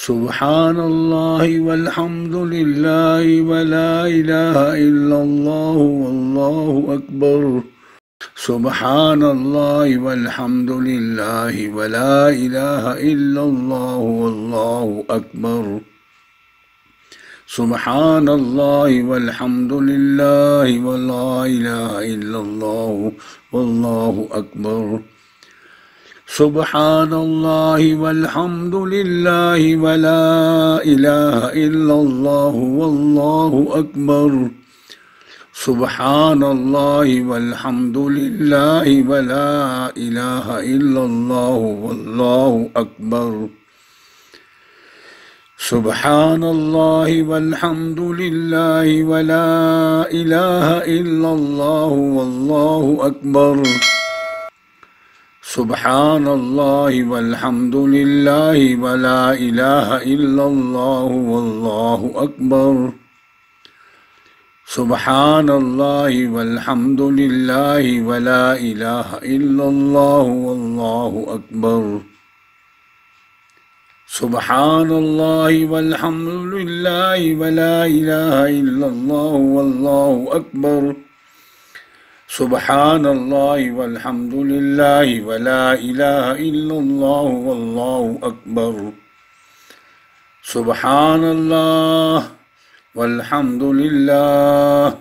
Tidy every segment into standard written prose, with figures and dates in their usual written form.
سبحان الله والحمد لله ولا إله إلا الله والله أكبر سبحان الله والحمد لله ولا إله إلا الله والله أكبر سبحان الله والحمد لله ولا إله إلا الله والله أكبر سبحان الله والحمد لله ولا إله إلا الله والله أكبر سبحان الله والحمد لله ولا إله إلا الله والله أكبر سبحان الله والحمد لله ولا إله إلا الله والله أكبر سبحان الله والحمد لله ولا إله إلا الله والله أكبر سبحان الله والحمد لله ولا إله إلا الله والله أكبر سبحان الله والحمد لله ولا إله إلا الله والله أكبر سبحان الله والحمد لله ولا إله إلا الله والله أكبر سبحان الله والحمد لله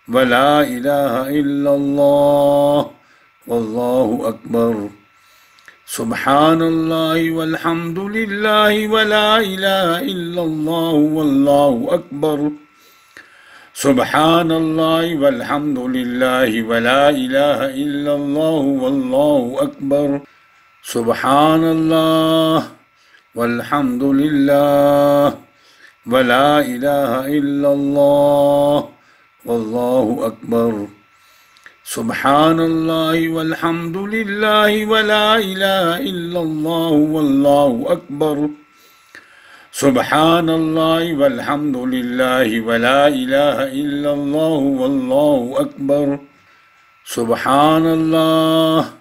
ولا إله إلا الله والله أكبر سبحان الله والحمد لله ولا إله إلا الله والله أكبر سبحان الله والحمد لله ولا إله إلا الله والله أكبر سبحان الله والحمد لله ولا إله إلا الله والله أكبر سبحان الله والحمد لله ولا إله إلا الله والله أكبر سبحان الله والحمد لله ولا إله إلا الله والله أكبر سبحان الله